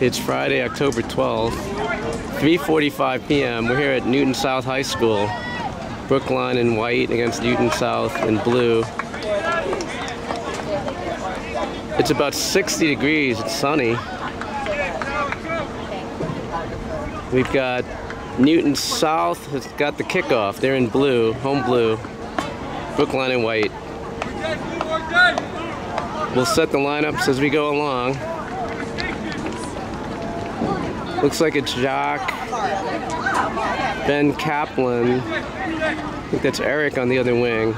It's Friday, October 12th, 3:45 p.m. We're here at Newton South High School. Brookline in white against Newton South in blue. It's about 60 degrees. It's sunny. We've got Newton South has got the kickoff. They're in blue, home blue. Brookline in white. We'll set the lineups as we go along. Looks like it's Jacques, Ben Kaplan. I think that's Eric on the other wing.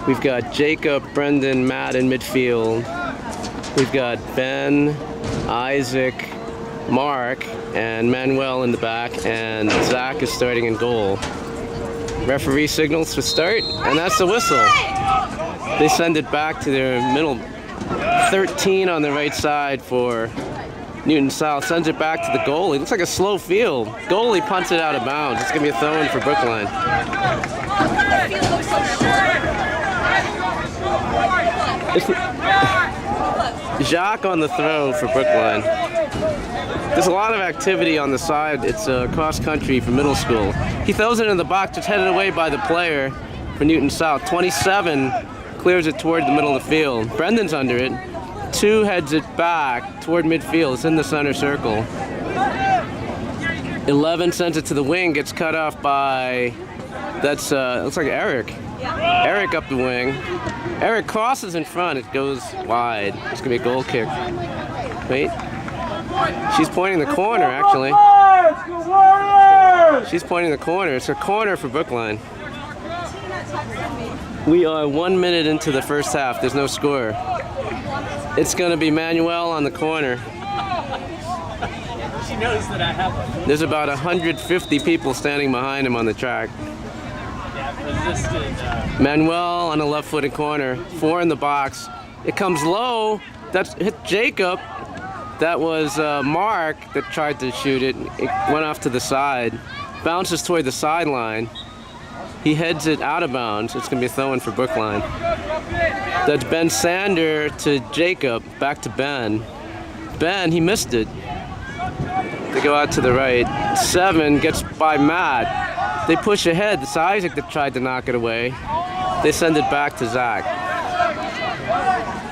We've got Jacob, Brendan, Matt in midfield. We've got Ben, Isaac, Mark, and Manuel in the back, and Zach is starting in goal. Referee signals for start, and that's the whistle. They send it back to their middle. 13 on the right side for Newton South, sends it back to the goalie. Looks like a slow field. Goalie punts it out of bounds. It's going to be a throw-in for Brookline. Jacques on the throw for Brookline. There's a lot of activity on the side. It's cross country for middle school. He throws it in the box. It's headed away by the player for Newton South. 27 clears it toward the middle of the field. Brendan's under it. 2 heads it back toward midfield. It's in the center circle. 11 sends it to the wing. Gets cut off by, that's looks like Eric. Eric up the wing. Eric crosses in front. It goes wide. It's gonna be a goal kick. Wait. She's pointing the corner, actually. She's pointing the corner. It's a corner for Brookline. We are 1 minute into the first half. There's no score. It's going to be Manuel on the corner. She knows that I have one. There's about 150 people standing behind him on the track. Manuel on the left-footed corner. 4 in the box. It comes low. That's hit Jacob. That was Mark that tried to shoot it. It went off to the side. Bounces toward the sideline. He heads it out of bounds. It's going to be a throw-in for Brookline. That's Ben Sander to Jacob. Back to Ben. Ben, he missed it. They go out to the right. 7 gets by Matt. They push ahead. It's Isaac that tried to knock it away. They send it back to Zach.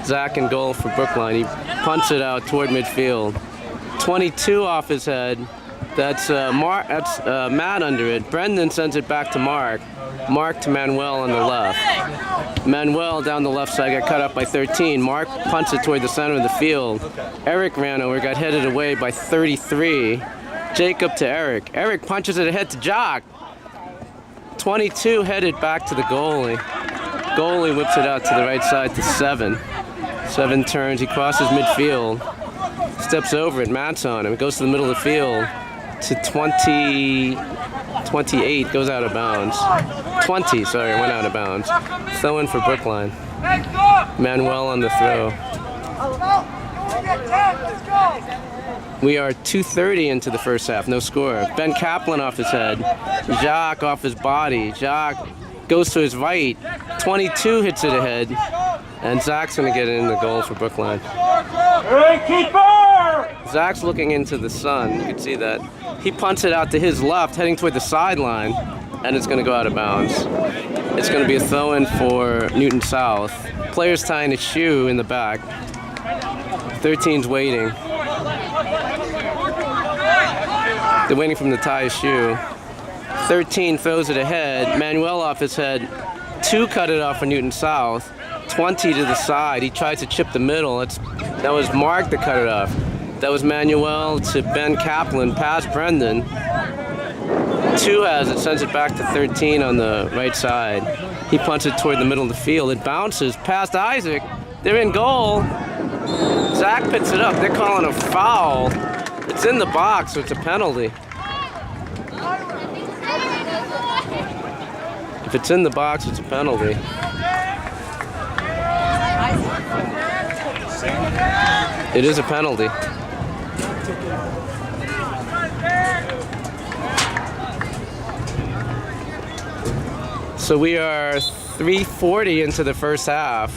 Zach in goal for Brookline. He punts it out toward midfield. 22 off his head. That's Matt under it. Brendan sends it back to Mark. Mark to Manuel on the left. Manuel down the left side got cut up by 13. Mark punts it toward the center of the field. Eric ran over, got headed away by 33. Jacob to Eric. Eric punches it ahead to Jacques. 22 headed back to the goalie. Goalie whips it out to the right side to 7. 7 turns, he crosses midfield. Steps over it, Matt's on him. It goes to the middle of the field to 28, goes out of bounds. 20, sorry, went out of bounds. Throw in for Brookline. Manuel on the throw. We are 2:30 into the first half, no score. Ben Kaplan off his head. Jacques off his body. Jacques goes to his right. 22 hits it ahead. And Zach's going to get in the goal for Brookline. Zach's looking into the sun. You can see that. He punts it out to his left, heading toward the sideline, and it's going to go out of bounds. It's going to be a throw-in for Newton South. Player's tying his shoe in the back. 13's waiting. They're waiting for him to tie his shoe. 13 throws it ahead. Manuel off his head. 2 cut it off for Newton South. 20 to the side. He tries to chip the middle. That was Mark that cut it off. That was Manuel to Ben Kaplan, past Brendan. 2 has it, sends it back to 13 on the right side. He punts it toward the middle of the field. It bounces past Isaac. They're in goal. Zach picks it up. They're calling a foul. It's in the box, so it's a penalty. If it's in the box, it's a penalty. It is a penalty. So we are 3:40 into the first half.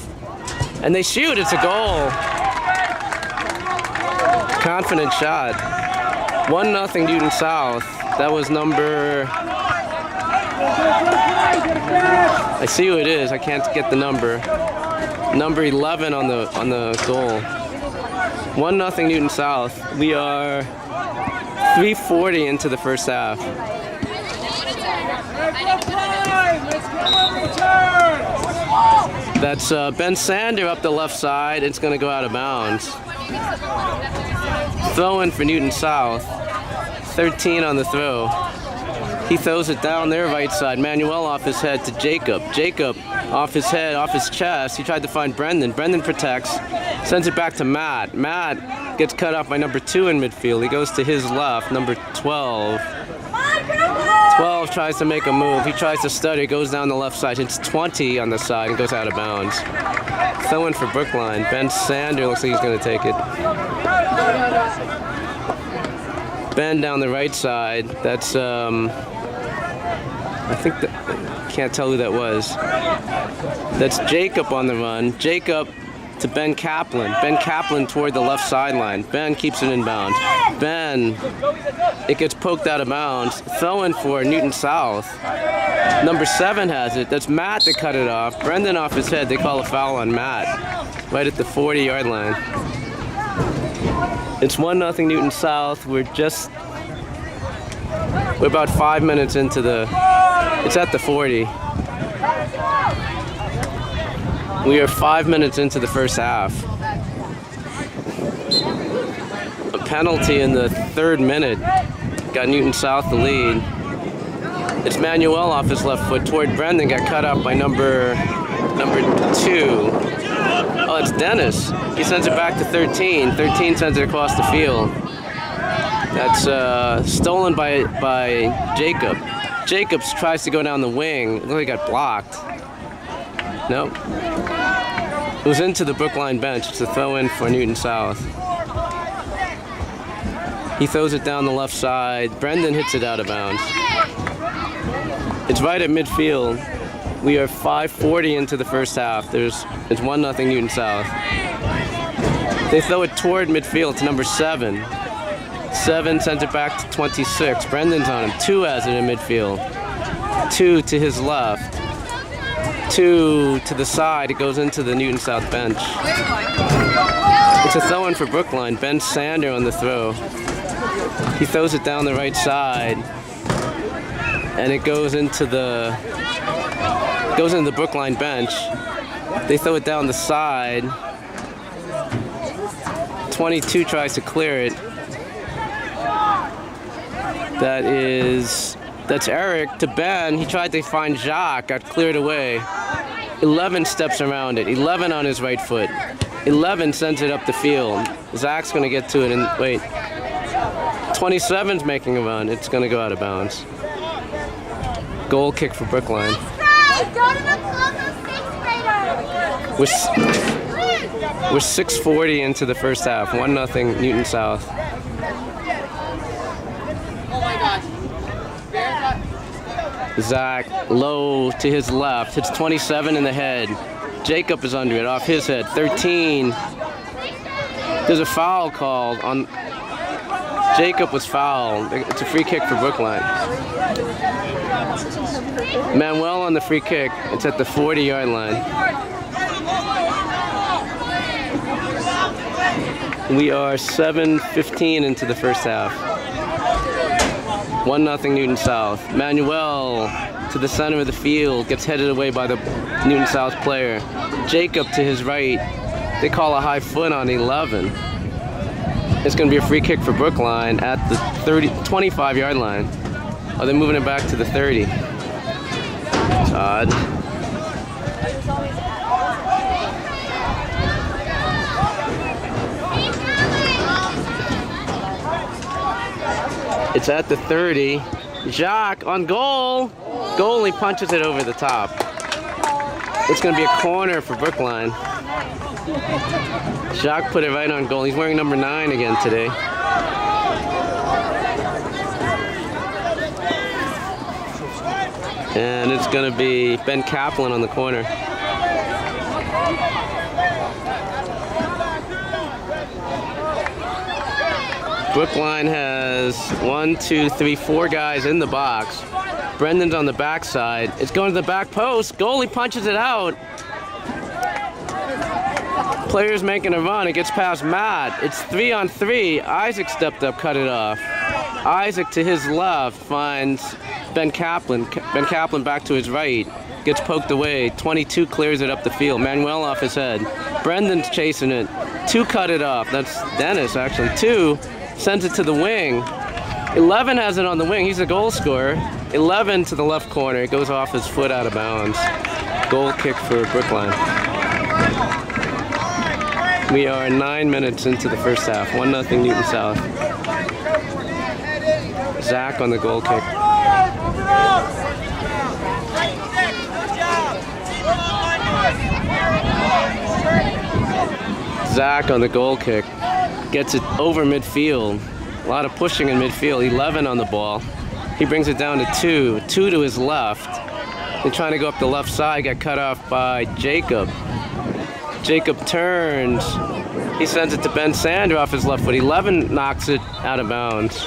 And they shoot, it's a goal. Confident shot. 1-0 Newton South. That was number... I see who it is. I can't get the number. Number 11 on the goal. 1-0 Newton South. We are 3:40 into the first half. That's Ben Sander up the left side. It's going to go out of bounds. Throw in for Newton South. 13 on the throw. He throws it down their right side. Manuel off his head to Jacob. Jacob off his head, off his chest. He tried to find Brendan. Brendan protects. Sends it back to Matt. Matt gets cut off by number 2 in midfield. He goes to his left, number 12. 12 tries to make a move. He tries to stutter, goes down the left side. Hits 20 on the side and goes out of bounds. Throw in for Brookline. Ben Sander looks like he's going to take it. Ben down the right side. That's, I think, can't tell who that was. That's Jacob on the run. Jacob to Ben Kaplan. Ben Kaplan toward the left sideline. Ben keeps it in bounds. Ben, it gets poked out of bounds. Throwing for Newton South. Number 7 has it. That's Matt that cut it off. Brendan off his head. They call a foul on Matt. Right at the 40-yard line. It's 1-0 Newton South. We're about 5 minutes into the... It's at the 40. We are 5 minutes into the first half. A penalty in the 3rd minute got Newton South the lead. It's Manuel off his left foot toward Brendan, got cut up by number 2. Oh, it's Dennis. He sends it back to 13. 13 sends it across the field. That's stolen by Jacob. Jacobs tries to go down the wing. It looks like he got blocked. Nope. It was into the Brookline bench. It's a throw in for Newton South. He throws it down the left side. Brendan hits it out of bounds. It's right at midfield. We are 5:40 into the first half. It's 1-0 Newton South. They throw it toward midfield to number 7. 7 sends it back to 26. Brendan's on him. 2 has it in midfield. 2 to his left. 2 to the side. It goes into the Newton South bench. It's a throw-in for Brookline. Ben Sander on the throw. He throws it down the right side, and it goes into the Brookline bench. They throw it down the side. 22 tries to clear it. That's Eric to Ben. He tried to find Jacques, got cleared away. 11 steps around it. 11 on his right foot. 11 sends it up the field. Zach's going to get to it and wait. 27's making a run. It's going to go out of bounds. Goal kick for Brookline. We're 6:40 into the first half. 1-0 Newton South. Zach low to his left, hits 27 in the head. Jacob is under it, off his head. 13. There's a foul called on. Jacob was fouled. It's a free kick for Brookline. Manuel on the free kick. It's at the 40-yard line. We are 7:15 into the first half. 1-0 Newton South. Manuel to the center of the field, gets headed away by the Newton South player. Jacob to his right. They call a high foot on 11. It's going to be a free kick for Brookline at the 25-yard line. Oh, they're moving it back to the 30. It's odd. It's at the 30. Jacques on goal. Goalie punches it over the top. It's going to be a corner for Brookline. Jacques put it right on goal. He's wearing number 9 again today. And it's going to be Ben Kaplan on the corner. Brookline has 4 guys in the box. Brendan's on the backside. It's going to the back post. Goalie punches it out. Player's making a run. It gets past Matt. It's 3-on-3. Isaac stepped up, cut it off. Isaac to his left finds Ben Kaplan. Ben Kaplan back to his right. Gets poked away. 22 clears it up the field. Manuel off his head. Brendan's chasing it. 2 cut it off. That's Dennis, actually. 2 sends it to the wing. 11 has it on the wing. He's a goal scorer. 11 to the left corner. It goes off his foot out of bounds. Goal kick for Brookline. We are 9 minutes into the first half. 1-0 Newton South. Zach on the goal kick. Zach on the goal kick. Gets it over midfield. A lot of pushing in midfield. 11 on the ball. He brings it down to 2. 2 to his left. They're trying to go up the left side. Got cut off by Jacob. Jacob turns. He sends it to Ben Sander off his left foot. 11 knocks it out of bounds.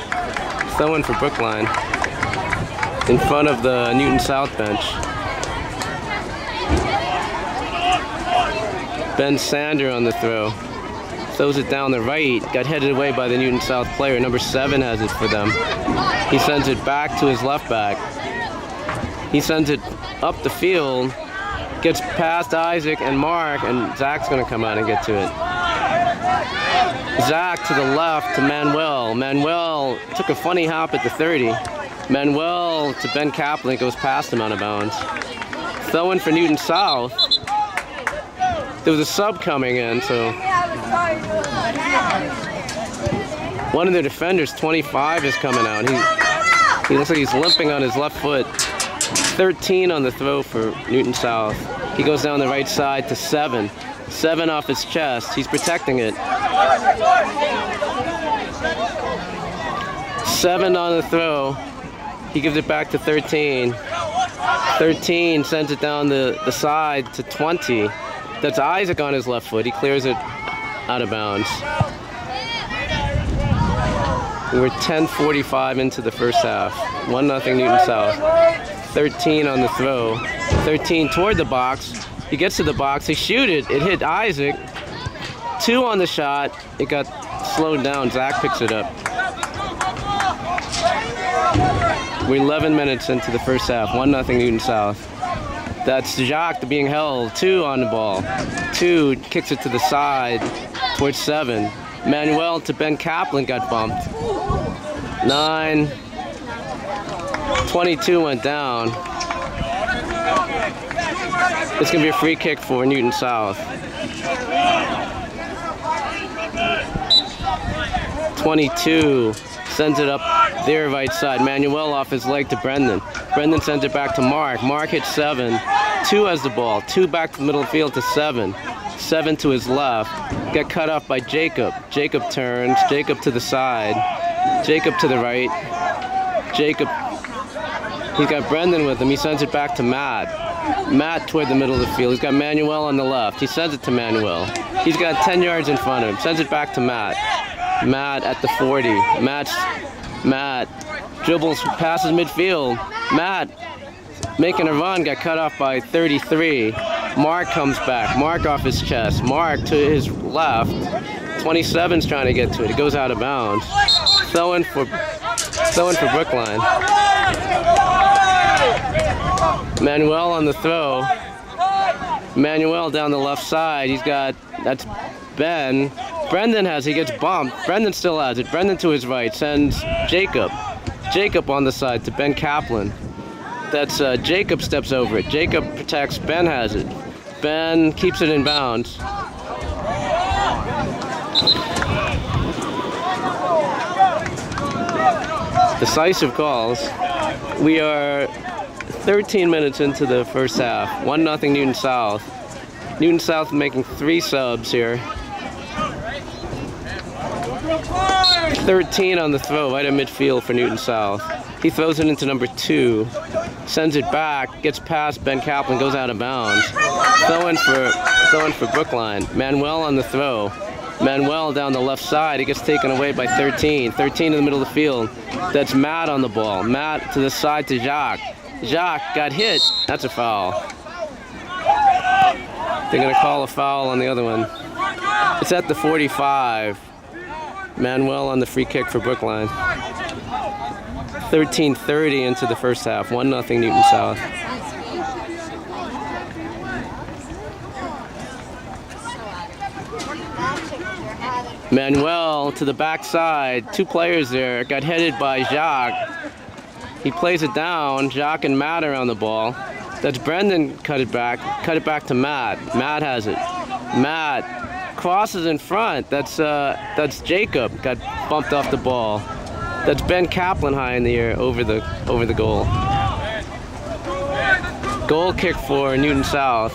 Throwing for Brookline. In front of the Newton South bench. Ben Sander on the throw. Throws it down the right. Got headed away by the Newton South player. Number 7 has it for them. He sends it back to his left back. He sends it up the field. Gets past Isaac and Mark, and Zach's going to come out and get to it. Zach to the left to Manuel. Manuel took a funny hop at the 30. Manuel to Ben Kaplan. Goes past him out of bounds. Throwing for Newton South. There was a sub coming in, so one of the defenders, 25, is coming out. He looks like he's limping on his left foot. 13 on the throw for Newton South. He goes down the right side to 7. 7 off his chest. He's protecting it. 7 on the throw. He gives it back to 13. 13 sends it down the side to 20. That's Isaac on his left foot. He clears it out of bounds. We're 10:45 into the first half. 1-0 Newton South. 13 on the throw. 13 toward the box. He gets to the box. He shoot it. It hit Isaac. 2 on the shot. It got slowed down. Zach picks it up. We're 11 minutes into the first half. 1-0 Newton South. That's Jacques being held. 2 on the ball. 2 kicks it to the side towards 7. Manuel to Ben Kaplan got bumped. 9. 22 went down. It's going to be a free kick for Newton South. 22 sends it up their right side. Manuel off his leg to Brendan. Brendan sends it back to Mark. Mark hits 7. 2 has the ball. 2 back to the middle of the field to 7. 7 to his left. Got cut off by Jacob. Jacob turns. Jacob to the side. Jacob to the right. Jacob. He's got Brendan with him. He sends it back to Matt. Matt toward the middle of the field. He's got Manuel on the left. He sends it to Manuel. He's got 10 yards in front of him. Sends it back to Matt. Matt at the 40. Matt dribbles, passes midfield. Matt making a run, got cut off by 33. Mark comes back. Mark off his chest. Mark to his left. 27's trying to get to it. It goes out of bounds. Throwing for Brookline. Manuel on the throw. Manuel down the left side. That's Ben. Brendan he gets bumped. Brendan still has it. Brendan to his right sends Jacob. Jacob on the side to Ben Kaplan. That's Jacob steps over it. Jacob protects. Ben has it. Ben keeps it in bounds. Decisive calls. We are 13 minutes into the first half. 1-0 Newton South. Newton South making 3 subs here. 13 on the throw, right at midfield for Newton South. He throws it into number 2, sends it back, gets past Ben Kaplan, goes out of bounds. Throwing for Brookline. Manuel on the throw. Manuel down the left side. He gets taken away by 13. 13 in the middle of the field. That's Matt on the ball. Matt to the side to Jacques. Jacques got hit. That's a foul. They're going to call a foul on the other one. It's at the 45. Manuel on the free kick for Brookline. 13:30 into the first half. 1-0 Newton South. Manuel to the backside. 2 players there. Got headed by Jacques. He plays it down. Jacques and Matt are on the ball. That's Brendan cut it back to Matt. Matt has it. Matt crosses in front. That's Jacob. Got bumped off the ball. That's Ben Kaplan high in the air over the goal. Goal kick for Newton South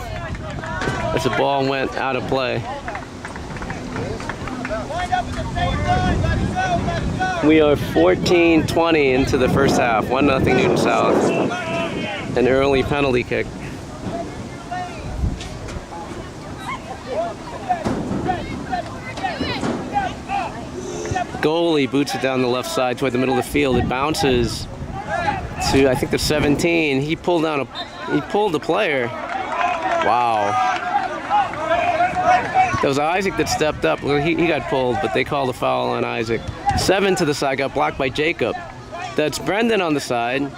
as the ball went out of play. We are 14:20 into the first half. 1-0 Newton South. An early penalty kick. Goalie boots it down the left side toward the middle of the field. It bounces to, I think, the 17. He pulled the player. Wow. That was Isaac that stepped up. He got pulled, but they called a foul on Isaac. 7 to the side, got blocked by Jacob. That's Brendan on the side.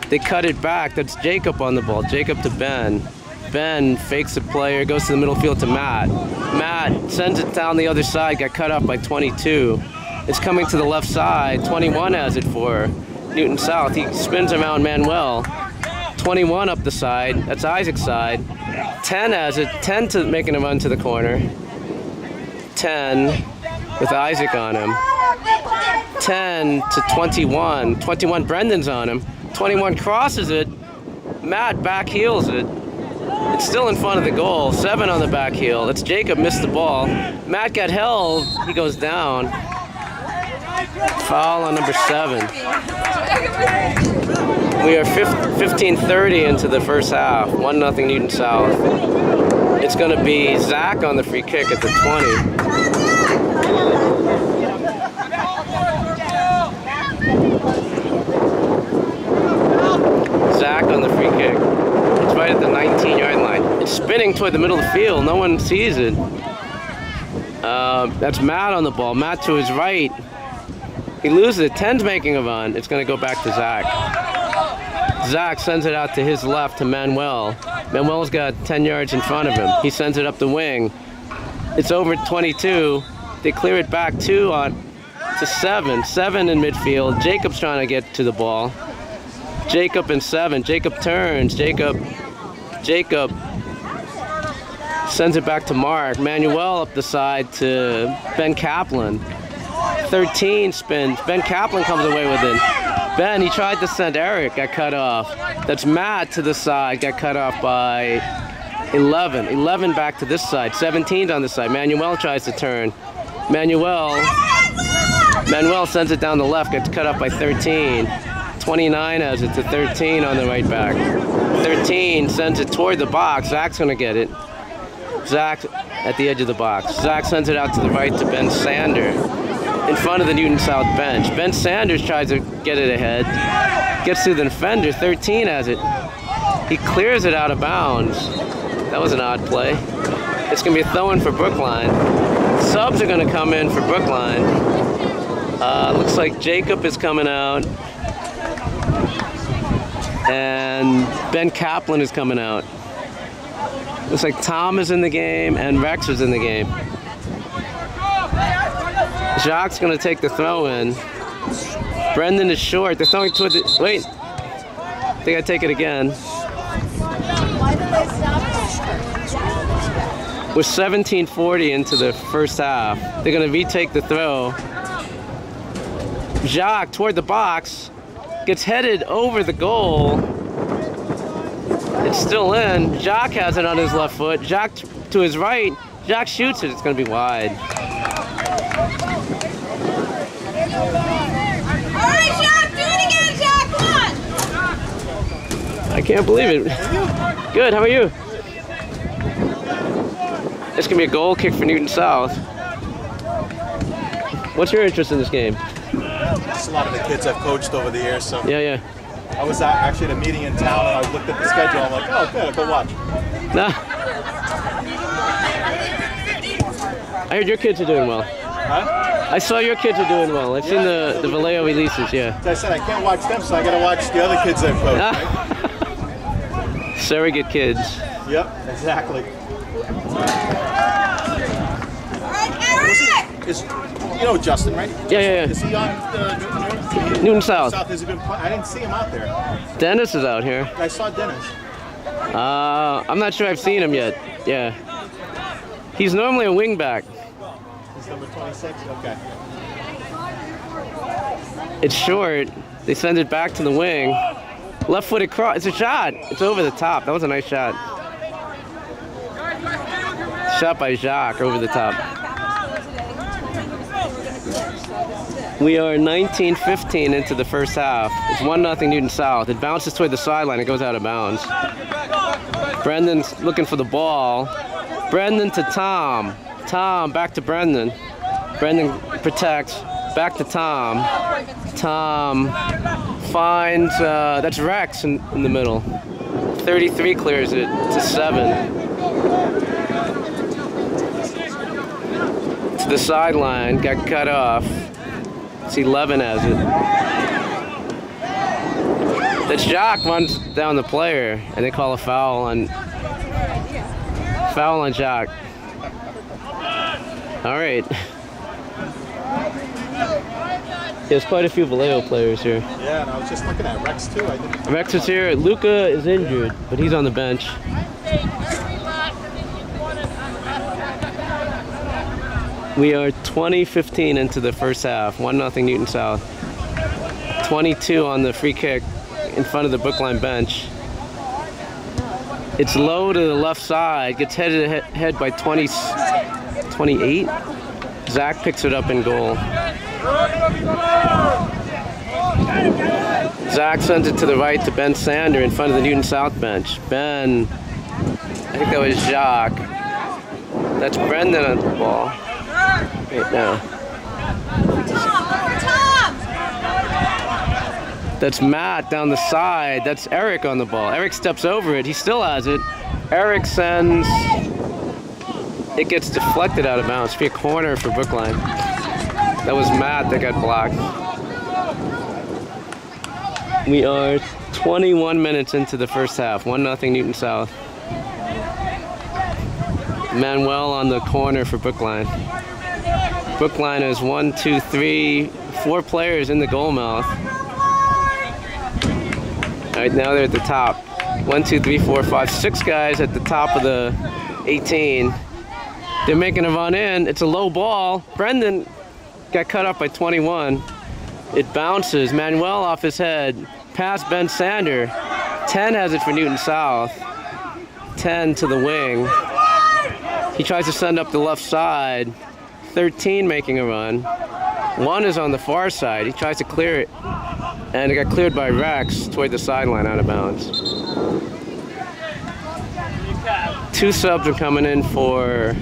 They cut it back. That's Jacob on the ball. Jacob to Ben. Ben fakes the player, goes to the middle field to Matt. Matt sends it down the other side, got cut off by 22. It's coming to the left side. 21 has it for Newton South. He spins around Manuel. 21 up the side. That's Isaac's side. 10 has it. 10 to making a run to the corner. 10 with Isaac on him. 10 to 21. 21, Brendan's on him. 21 crosses it. Matt back heels it. It's still in front of the goal. 7 on the back heel. It's Jacob missed the ball. Matt got held. He goes down. Foul on number 7. We are 15:30 into the first half. 1-0 Newton South. It's going to be Zach on the free kick at the 20. Zach on the free kick. It's right at the 19-yard line. It's spinning toward the middle of the field. No one sees it. That's Matt on the ball. Matt to his right. He loses it. 10's making a run. It's going to go back to Zach. Zach sends it out to his left to Manuel. Manuel's got 10 yards in front of him. He sends it up the wing. It's over 22. They clear it back to 7. 7 in midfield. Jacob's trying to get to the ball. Jacob and 7. Jacob turns. Jacob sends it back to Mark. Manuel up the side to Ben Kaplan. 13 spins. Ben Kaplan comes away with it. Ben, he tried to send Eric, got cut off. That's Matt to the side, got cut off by 11. 11 back to this side. 17's on this side. Manuel tries to turn. Manuel sends it down the left, gets cut off by 13. 29 has it to 13 on the right back. 13 sends it toward the box. Zach's going to get it. Zach at the edge of the box. Zach sends it out to the right to Ben Sander in front of the Newton South bench. Ben Sanders tries to get it ahead. Gets to the defender. 13 has it. He clears it out of bounds. That was an odd play. It's going to be a throw-in for Brookline. Subs are going to come in for Brookline. Looks like Jacob is coming out. And Ben Kaplan is coming out. Looks like Tom is in the game and Rex is in the game. Jacques going to take the throw in. Brendan is short. They're throwing toward the... Wait. They got to take it again. We're 17:40 into the first half. They're going to retake the throw. Jacques toward the box. Gets headed over the goal. It's still in. Jacques has it on his left foot. Jacques to his right. Jacques shoots it. It's going to be wide. All right, Jacques, do it again, Jacques. Come on. I can't believe it. Good. How are you? It's going to be a goal kick for Newton South. What's your interest in this game? Just a lot of the kids I've coached over the years. So Yeah. I was actually at a meeting in town and I looked at the schedule. I'm like, oh, good, I'll go watch. Nah. I heard your kids are doing well. Huh? I saw your kids are doing well. I've seen the Vallejo releases, yeah. As I said, I can't watch them, so I got to watch the other kids I've coached. Right? Surrogate kids. Yep, exactly. You know Justin, right? Yeah. Is he on Newton South. Has he been? I didn't see him out there. Dennis is out here. I saw Dennis. I'm not sure I've seen him yet. Yeah. He's normally a wingback. He's number 26? Okay. It's short. They send it back to the wing. Left-footed cross. It's a shot. It's over the top. That was a nice shot. Shot by Jacques over the top. We are 19-15 into the first half. It's 1-0 Newton South. It bounces toward the sideline. It goes out of bounds. Brendan's looking for the ball. Brendan to Tom. Tom back to Brendan. Brendan protects. Back to Tom. Tom finds, that's Rex in the middle. 33 clears it to 7. To the sideline, got cut off. It's 11 has it. That's Jacques runs down the player, and they call a foul on Jacques. All right. There's quite a few Vallejo players here. Yeah, and I was just looking at Rex too. Rex is here. Luca is injured, but he's on the bench. We are 20-15 into the first half. 1-0 Newton South. 22 on the free kick in front of the Brookline bench. It's low to the left side. Gets headed by 28. Zach picks it up in goal. Zach sends it to the right to Ben Sander in front of the Newton South bench. Ben, I think that was Jacques. That's Brendan on the ball. Right now. That's Matt down the side. That's Eric on the ball. Eric steps over it. He still has it. Eric sends. It gets deflected out of bounds. Be a corner for Brookline. That was Matt that got blocked. We are 21 minutes into the first half. 1-0 Newton South. Manuel on the corner for Brookline. Brookline has 1, 2, 3, 4 players in the goal mouth. All right, now they're at the top. 1, 2, 3, 4, 5, 6 guys at the top of the 18. They're making a run in. It's a low ball. Brendan got cut off by 21. It bounces. Manuel off his head. Past Ben Sander. 10 has it for Newton South. 10 to the wing. He tries to send up the left side. 13 making a run. 1 is on the far side. He tries to clear it. And it got cleared by Rex toward the sideline out of bounds. 2 subs are coming in for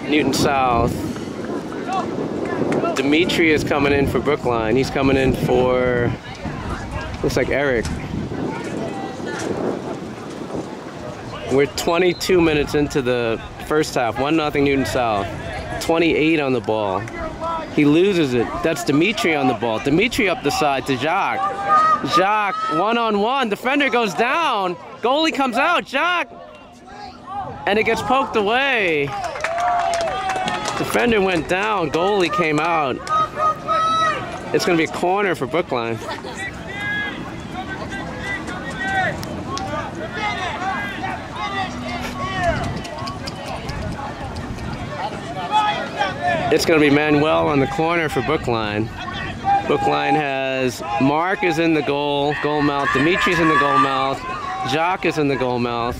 Newton South. Dimitri is coming in for Brookline. He's coming in for, looks like Eric. We're 22 minutes into the first half. 1-0 Newton South. 28 on the ball. He loses it. That's Dimitri on the ball. Dimitri up the side to Jacques. Jacques, 1-on-1. Defender goes down. Goalie comes out. Jacques. And it gets poked away. Defender went down. Goalie came out. It's going to be a corner for Brookline. It's going to be Manuel on the corner for Brookline. Brookline has Mark is in the goal mouth. Dimitri's in the goal mouth. Jacques is in the goal mouth.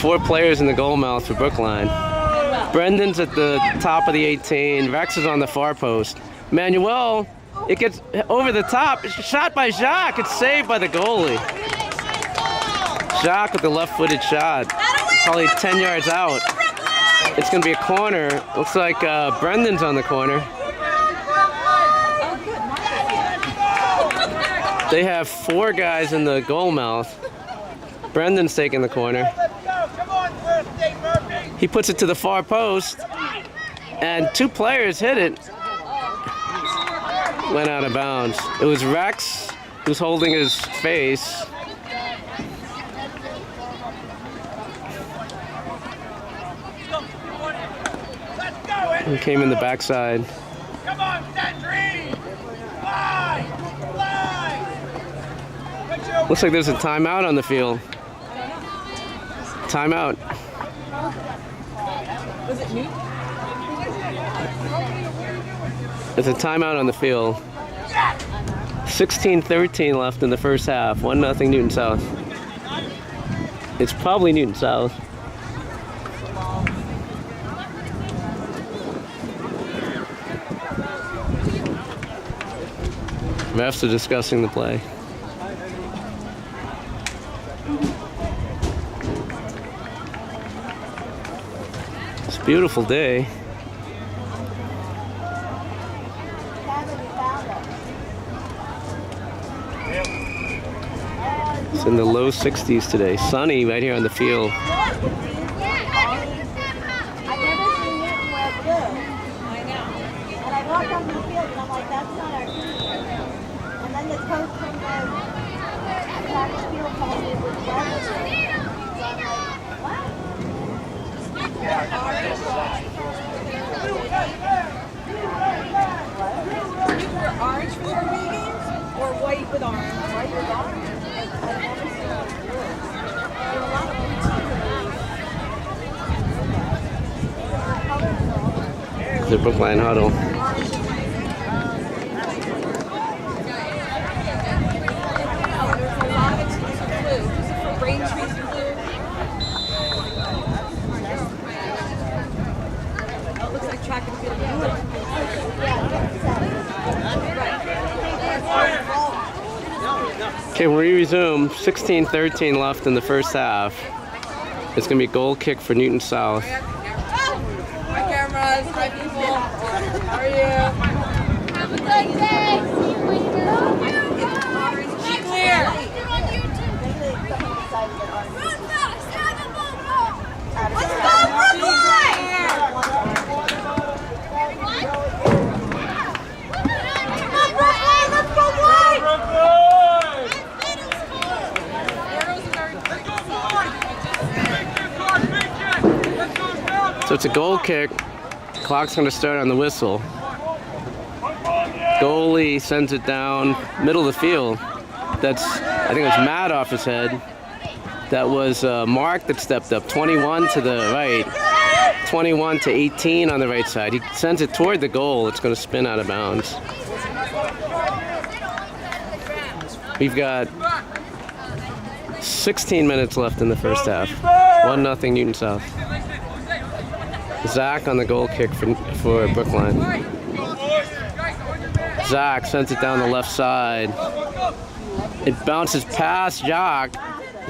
4 players in the goal mouth for Brookline. Brendan's at the top of the 18. Rex is on the far post. Manuel, it gets over the top. It's shot by Jacques. It's saved by the goalie. Jacques with the left-footed shot. Probably 10 yards out. It's going to be a corner. Looks like Brendan's on the corner. They have 4 guys in the goal mouth. Brendan's taking the corner. He puts it to the far post, and 2 players hit it. Went out of bounds. It was Rex who's holding his face. And came in the backside. Come on, Sandrine! Fly! Fly! Looks like there's a timeout on the field. Timeout. Was it Newton? There's a timeout on the field. 16-13 left in the first half. 1-0 Newton South. It's probably Newton South. Refs are discussing the play. It's a beautiful day. It's in the low 60s today. Sunny right here on the field. I've never seen Newton wear blue. I know. And I walked on the field and I'm like, that's not our team. And then the coach from the practice field told me it was yellow. So I'm like, what? You were orange for your meetings or white with orange? White with orange. I've never seen it blue. There were a lot of blue teams. The Brookline huddle. Okay, when we resume, 16-13 left in the first half. It's going to be a goal kick for Newton South. Hi cameras, hi people. How are you? Have a good day. Clear. Let's go, Brookline! Come on, Brookline, let's go white! So it's a goal kick. Clock's going to start on the whistle. Goalie sends it down middle of the field. That's, I think it was Matt off his head. That was Mark that stepped up. 21 to the right. 21 to 18 on the right side. He sends it toward the goal. It's going to spin out of bounds. We've got 16 minutes left in the first half. 1-0 Newton South. Zach on the goal kick for Brookline. Zach sends it down the left side. It bounces past Jacques.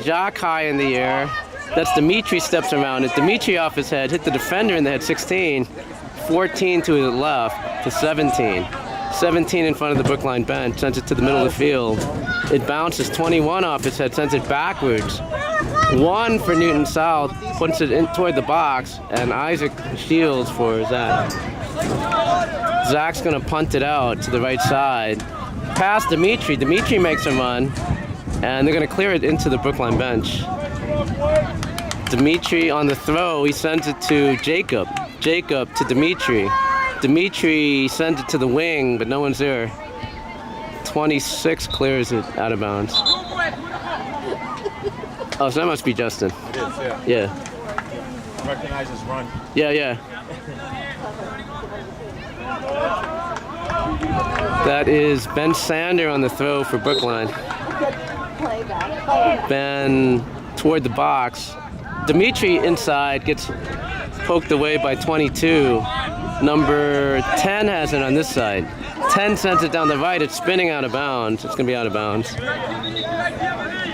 Jacques high in the air. That's Dimitri steps around it. Dimitri off his head, hit the defender in the head, 16. 14 to his left to 17. 17 in front of the Brookline bench, sends it to the middle of the field. It bounces 21 off his head, sends it backwards. 1 for Newton South, puts it in toward the box, and Isaac shields for Zach. Zach's gonna punt it out to the right side. Past Dimitri. Dimitri makes a run, and they're gonna clear it into the Brookline bench. Dimitri on the throw, he sends it to Jacob. Jacob to Dimitri. Dimitri sends it to the wing, but no one's there. 26 clears it out of bounds. Oh, so that must be Justin. It is, yeah. Yeah. Recognize his run. Yeah. That is Ben Sander on the throw for Brookline. Ben toward the box. Dimitri inside gets poked away by 22. Number 10 has it on this side. 10 sends it down the right. It's spinning out of bounds. It's going to be out of bounds.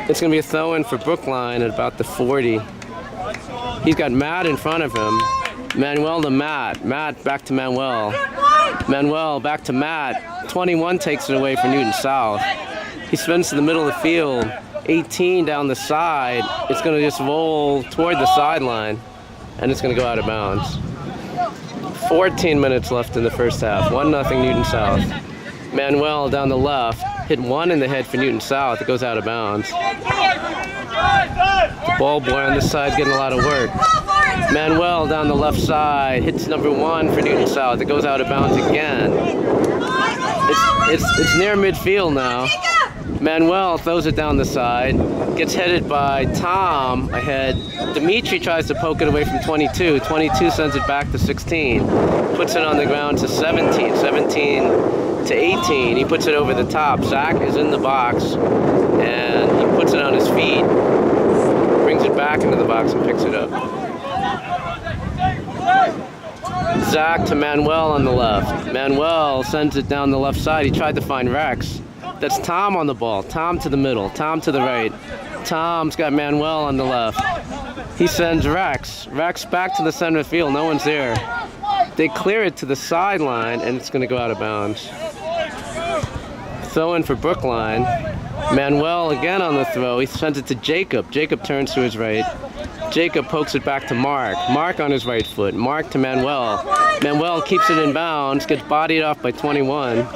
It's going to be a throw-in for Brookline at about the 40. He's got Matt in front of him. Manuel to Matt. Matt back to Manuel. Manuel back to Matt. 21 takes it away for Newton South. He spins to the middle of the field. 18 down the side. It's going to just roll toward the sideline, and it's going to go out of bounds. 14 minutes left in the first half. 1-0 Newton South. Manuel down the left. Hit one in the head for Newton South. It goes out of bounds. The ball boy on this side getting a lot of work. Manuel down the left side. Hits number 1 for Newton South. It goes out of bounds again. It's near midfield now. Manuel throws it down the side. Gets headed by Tom ahead. Dimitri tries to poke it away from 22. 22 sends it back to 16. Puts it on the ground to 17. 17 to 18. He puts it over the top. Jacques is in the box, and he puts it on his feet. Brings it back into the box and picks it up. Jacques to Manuel on the left. Manuel sends it down the left side. He tried to find Rex. That's Tom on the ball. Tom to the middle. Tom to the right. Tom's got Manuel on the left. He sends Rex. Rex back to the center field. No one's there. They clear it to the sideline, and it's going to go out of bounds. Throw in for Brookline. Manuel again on the throw. He sends it to Jacob. Jacob turns to his right. Jacob pokes it back to Mark. Mark on his right foot. Mark to Manuel. Manuel keeps it in bounds, gets bodied off by 21.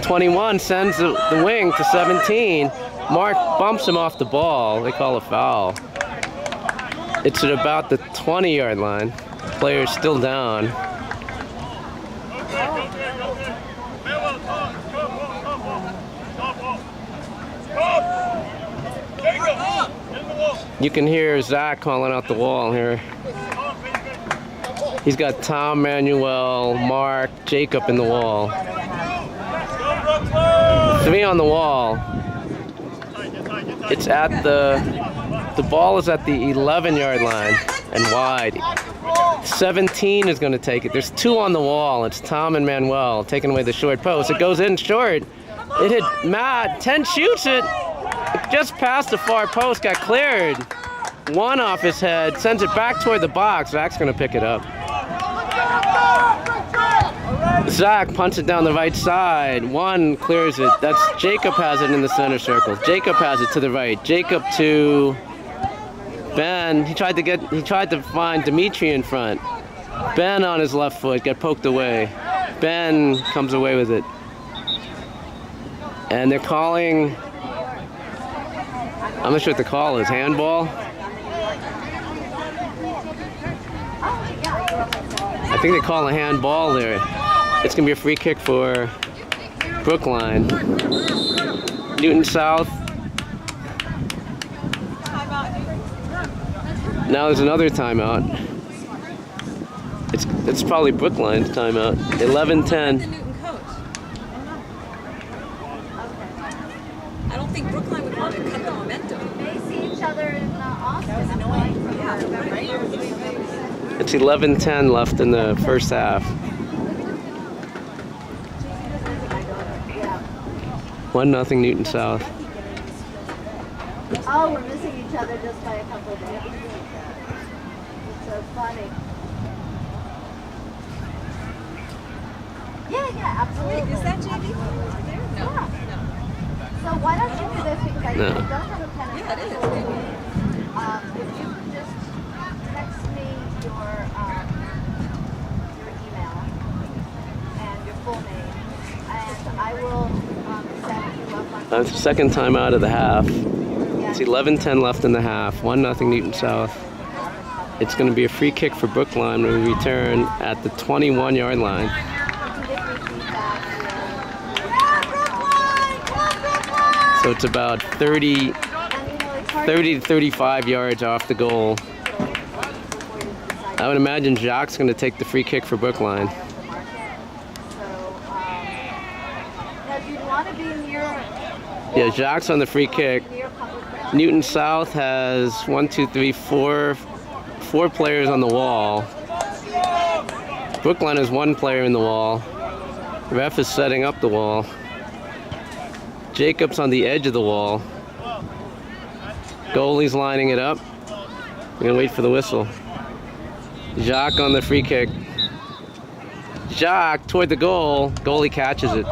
21 sends the wing to 17. Mark bumps him off the ball. They call a foul. It's at about the 20-yard line. Player's still down. You can hear Zach calling out the wall here. He's got Tom, Manuel, Mark, Jacob in the wall. 3 on the wall. It's at the ball is at the 11-yard line and wide. 17 is going to take it. There's 2 on the wall. It's Tom and Manuel taking away the short post. It goes in short. It hit Matt. 10 shoots it. Just past the far post, got cleared. 1 off his head, sends it back toward the box. Zach's going to pick it up. Zach punts it down the right side. 1 clears it. That's Jacob has it in the center circle. Jacob has it to the right. Jacob to Ben. He tried to find Dimitri in front. Ben on his left foot got poked away. Ben comes away with it. And they're calling, I'm not sure what the call is, handball? I think they call a handball there. It's going to be a free kick for Brookline. Newton South. Now there's another timeout. It's probably Brookline's timeout. 11-10. I don't think Brookline would want to cut the momentum. They see each other in Austin. It's 11-10 left in the first half. 1-0 Newton South. Oh, we're missing each other just by a couple of days. It's so funny. Yeah, absolutely. Is that JV there? No. Yeah. So why don't you do this, because I don't have a pen and Yeah, it is. pencil. If you could just text me your email and your full name, and I will set you up on. That's the second time out of the half. Yeah. It's 11-10 left in the half. 1-0 Newton South. It's going to be a free kick for Brookline when we return at the 21-yard line. So it's about 30 to 35 yards off the goal. I would imagine Jacques going to take the free kick for Brookline. Yeah, Jacques on the free kick. Newton South has 4 players on the wall. Brookline has 1 player in the wall. The ref is setting up the wall. Jacob's on the edge of the wall. Goalie's lining it up. We're gonna wait for the whistle. Jacques on the free kick. Jacques toward the goal. Goalie catches it.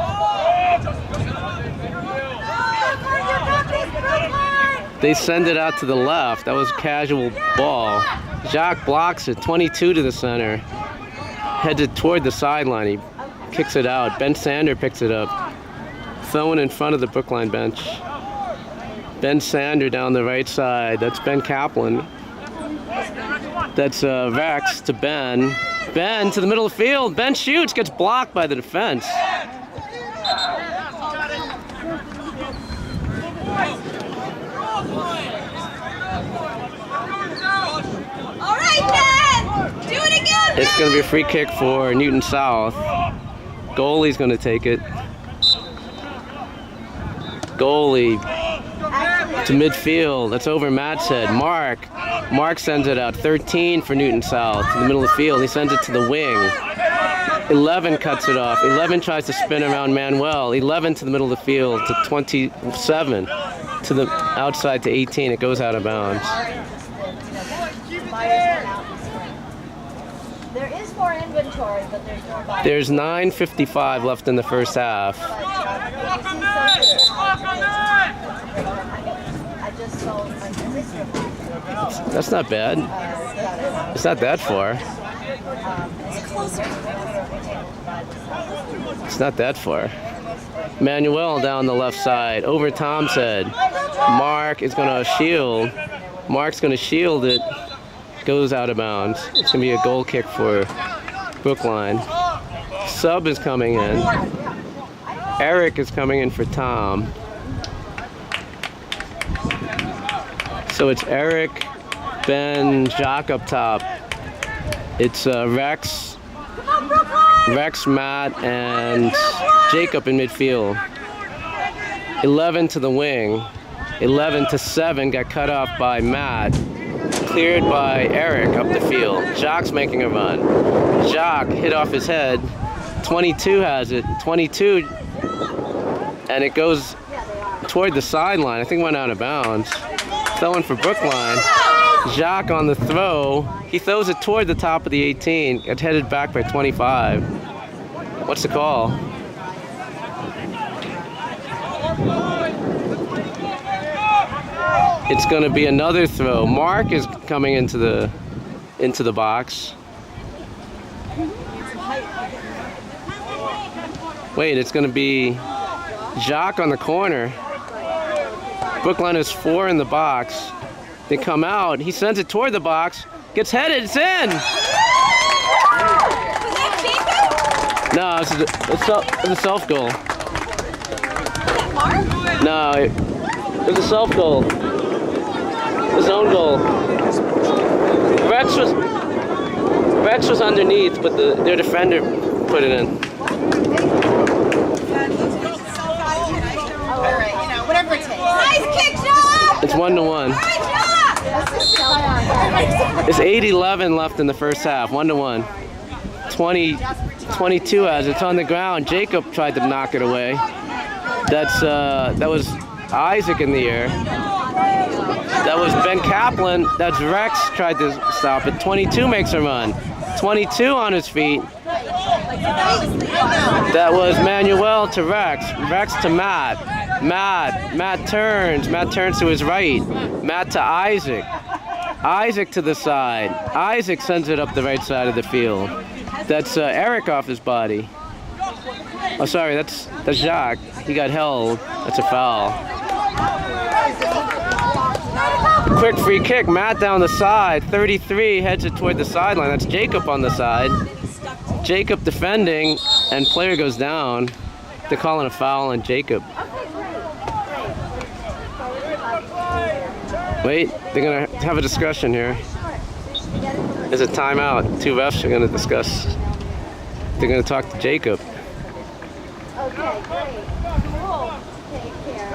They send it out to the left. That was a casual ball. Jacques blocks it. 22 to the center. Heads it toward the sideline. He kicks it out. Ben Sander picks it up. Throwing in front of the Brookline bench. Ben Sander down the right side. That's Ben Kaplan. That's Rex to Ben. Ben to the middle of the field. Ben shoots. Gets blocked by the defense. All right, Ben! Do it again! It's going to be a free kick for Newton South. Goalie's going to take it. Goalie to midfield. That's over Matt's head. Mark sends it out. 13 for Newton South to the middle of the field. He sends it to the wing. 11 cuts it off. 11 tries to spin around Manuel. 11 to the middle of the field to 27 to the outside to 18. It goes out of bounds. There is more inventory, but there's more buyers. There's 9:55 left in the first half. I just sold my sister. That's not bad. It's not that far. It's not that far. Manuel down the left side, over Tom's head. Mark is going to shield. Mark's going to shield it. Goes out of bounds. It's going to be a goal kick for Brookline. Sub is coming in. Eric is coming in for Tom. So it's Eric, Ben, Jacques up top. It's Rex, Matt, and Jacob in midfield. 11 to the wing. 11 to 7 got cut off by Matt. Cleared by Eric up the field. Jacques making a run. Jacques hit off his head. 22 has it. 22, and it goes toward the sideline. I think it went out of bounds. Throwing for Brookline. Jacques on the throw. He throws it toward the top of the 18. It's headed back by 25. What's the call? It's going to be another throw. Mark is coming into the box. Wait, it's going to be Jacques on the corner. Brookline has 4 in the box. They come out. He sends it toward the box. Gets headed. It's in. No, it's a self goal. No, it was a self goal. His own goal. Rex was underneath, but their defender put it in. Whatever it takes. Nice kick, Jacques! It's 1-1. It's 8-11 left in the first half. 1-1. 22 as it's on the ground. Jacob tried to knock it away. That was Isaac in the air. That was Ben Kaplan. That's Rex tried to stop it. 22 makes a run. 22 on his feet. That was Manuel to Rex. Rex to Matt. Matt turns. Matt turns to his right. Matt to Isaac. Isaac to the side. Isaac sends it up the right side of the field. That's Eric off his body. Oh, sorry, that's Jacques. He got held. That's a foul. Quick free kick. Matt down the side. 33 heads it toward the sideline. That's Jacob on the side. Jacob defending, and player goes down. They're calling a foul on Jacob. Wait, they're going to have a discussion here. There's a timeout. 2 refs are going to discuss. They're going to talk to Jacob. Okay, great. Cool. Take care.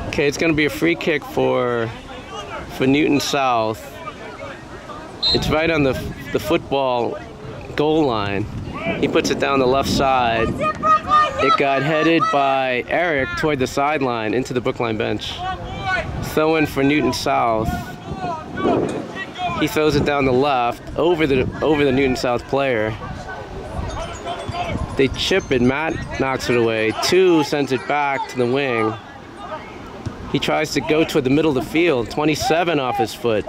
Okay, it's going to be a free kick for Newton South. It's right on the football goal line. He puts it down the left side. It got headed by Eric toward the sideline into the Brookline bench. Throw in for Newton South. He throws it down the left over the Newton South player. They chip it. Matt knocks it away. 2 sends it back to the wing. He tries to go toward the middle of the field. 27 off his foot.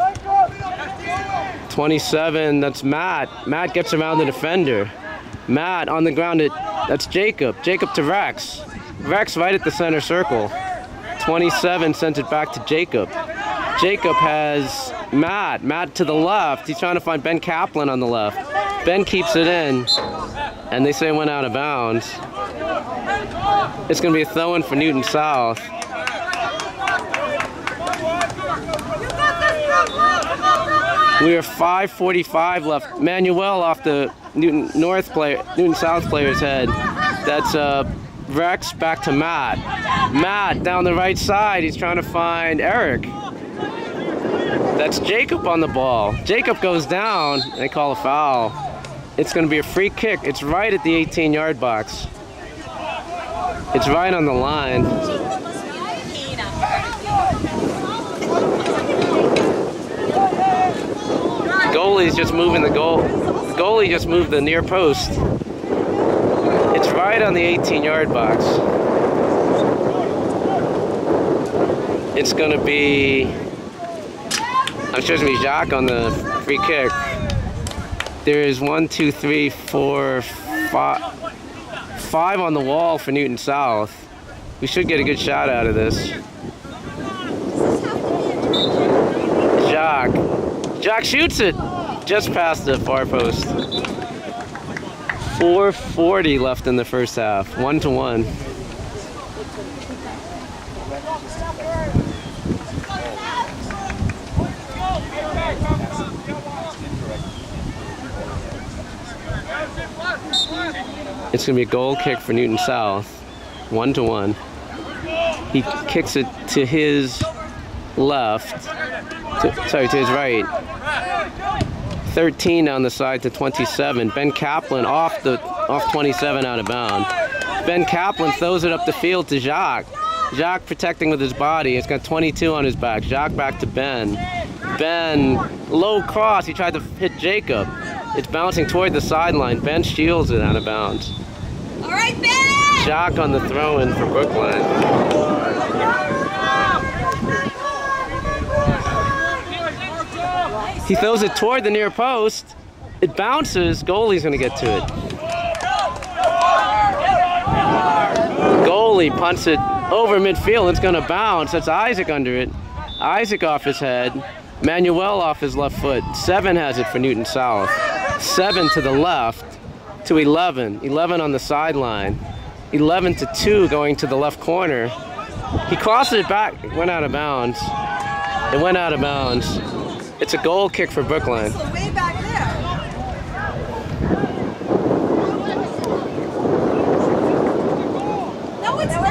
27, that's Matt. Matt gets around the defender. Matt on the ground, that's Jacob. Jacob to Rex. Rex right at the center circle. 27 sends it back to Jacob. Jacob has Matt. Matt to the left. He's trying to find Ben Kaplan on the left. Ben keeps it in, and they say it went out of bounds. It's going to be a throw-in for Newton South. We are 5:45 left. Manuel off the Newton South player's head. That's Rex back to Matt. Matt down the right side. He's trying to find Eric. That's Jacob on the ball. Jacob goes down. They call a foul. It's going to be a free kick. It's right at the 18-yard box. It's right on the line. Goalie's just moving the goal. Goalie just moved the near post. It's right on the 18-yard box. It's going to be, I'm sure it's going to be Jacques on the free kick. There's 1, 2, 3, 4, 5 on the wall for Newton South. We should get a good shot out of this. Jacques shoots it just past the far post. 4:40 left in the first half. 1-1. It's going to be a goal kick for Newton South. 1-1. He kicks it to his left. To his right. 13 down the side to 27. Ben Kaplan off 27 out of bounds. Ben Kaplan throws it up the field to Jacques. Jacques protecting with his body. It's got 22 on his back. Jacques back to Ben. Ben, low cross. He tried to hit Jacob. It's bouncing toward the sideline. Ben shields it out of bounds. All right, Ben! Jacques on the throw-in for Brookline. He throws it toward the near post. It bounces. Goalie's going to get to it. Goalie punts it over midfield. It's going to bounce. That's Isaac under it. Isaac off his head. Manuel off his left foot. 7 has it for Newton South. 7 to the left to 11. 11 on the sideline. 11 to 2 going to the left corner. He crosses it back. It went out of bounds. It went out of bounds. It's a goal kick for Brookline. So way back there. No, it's not.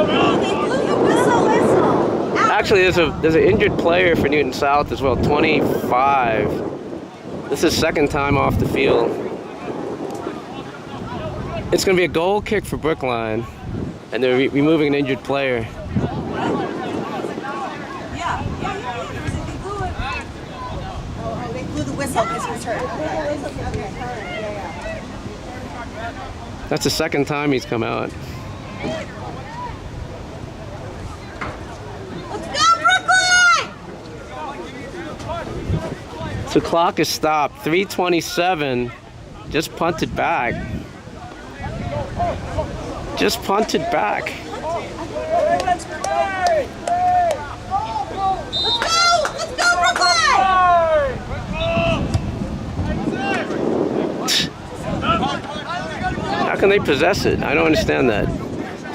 They blew the whistle. Actually, there's an injured player for Newton South as well. 25. This is second time off the field. It's going to be a goal kick for Brookline, and they're removing an injured player. That's the second time he's come out. Let's go, Brookline! The clock is stopped. 3:27. Just punted back. Just punted back. Let's go, Brookline! How can they possess it? I don't understand that.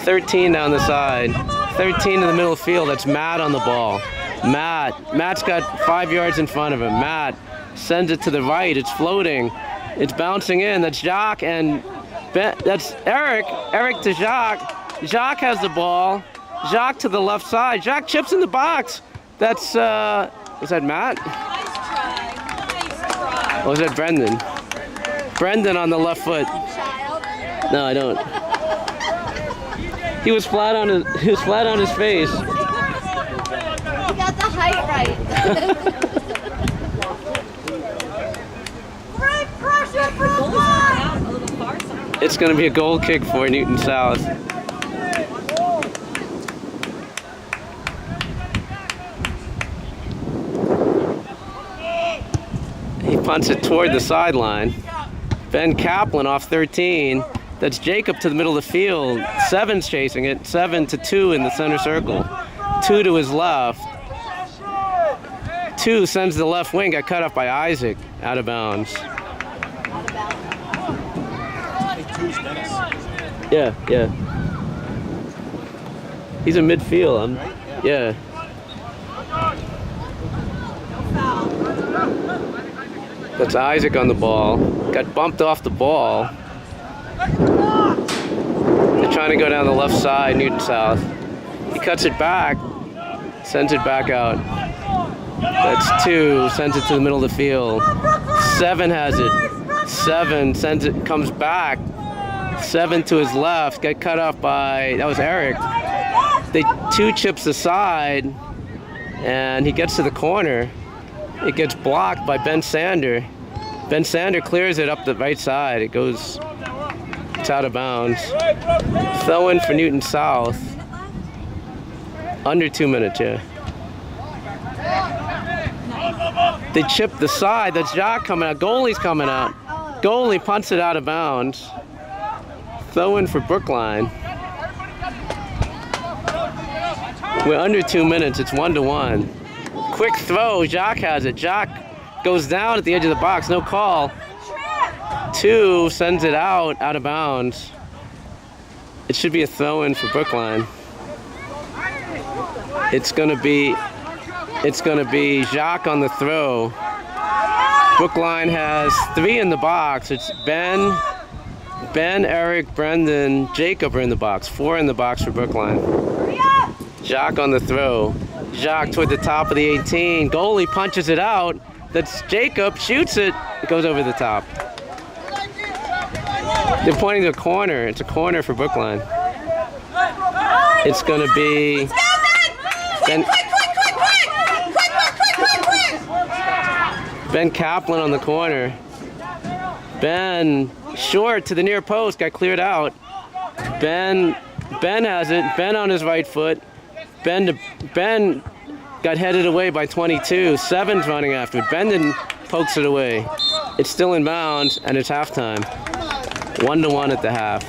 13 down the side. 13 in the middle of the field. That's Matt on the ball. Matt's got 5 yards in front of him. Matt sends it to the right. It's floating. It's bouncing in. That's Jacques and Ben, that's Eric. Eric to Jacques. Jacques has the ball. Jacques to the left side. Jacques chips in the box. That's was that Matt? Nice try. Or was that Brendan? Brendan on the left foot. No, I don't. He was flat on his face. You got the height right. Great pressure, Brookline! It's going to be a goal kick for Newton South. He punts it toward the sideline. Ben Kaplan off 13. That's Jacob to the middle of the field. 7's chasing it. 7 to 2 in the center circle. 2 to his left. 2 sends the left wing. Got cut off by Isaac. Out of bounds. Yeah. He's in midfield. Yeah. That's Isaac on the ball. Got bumped off the ball. They're trying to go down the left side, Newton South. He cuts it back, sends it back out. That's 2, sends it to the middle of the field. 7 has it. 7 sends it, comes back. 7 to his left, got cut off by, that was Eric. They 2 chips aside, and he gets to the corner. It gets blocked by Ben Sander. Ben Sander clears it up the right side. It's out of bounds. Throw in for Newton South. Under 2 minutes, yeah. They chip the side. That's Jacques coming out. Goalie's coming out. Goalie punts it out of bounds. Throw in for Brookline. We're under 2 minutes. It's 1-1. Quick throw. Jacques has it. Jacques goes down at the edge of the box. No call. 2 sends it out of bounds. It should be a throw in for Brookline. It's gonna be Jacques on the throw. Brookline has 3 in the box. It's Ben, Eric, Brendan, Jacob are in the box. 4 in the box for Brookline. Jacques on the throw. Jacques toward the top of the 18. Goalie punches it out. That's Jacob, shoots it. It goes over the top. They're pointing to a corner. It's a corner for Brookline. It's going to be... Ben Kaplan on the corner. Ben short to the near post. Got cleared out. Ben has it. Ben on his right foot. Ben got headed away by 22. 7's running after it. Bendon pokes it away. It's still in bounds, and it's halftime. 1-1 at the half.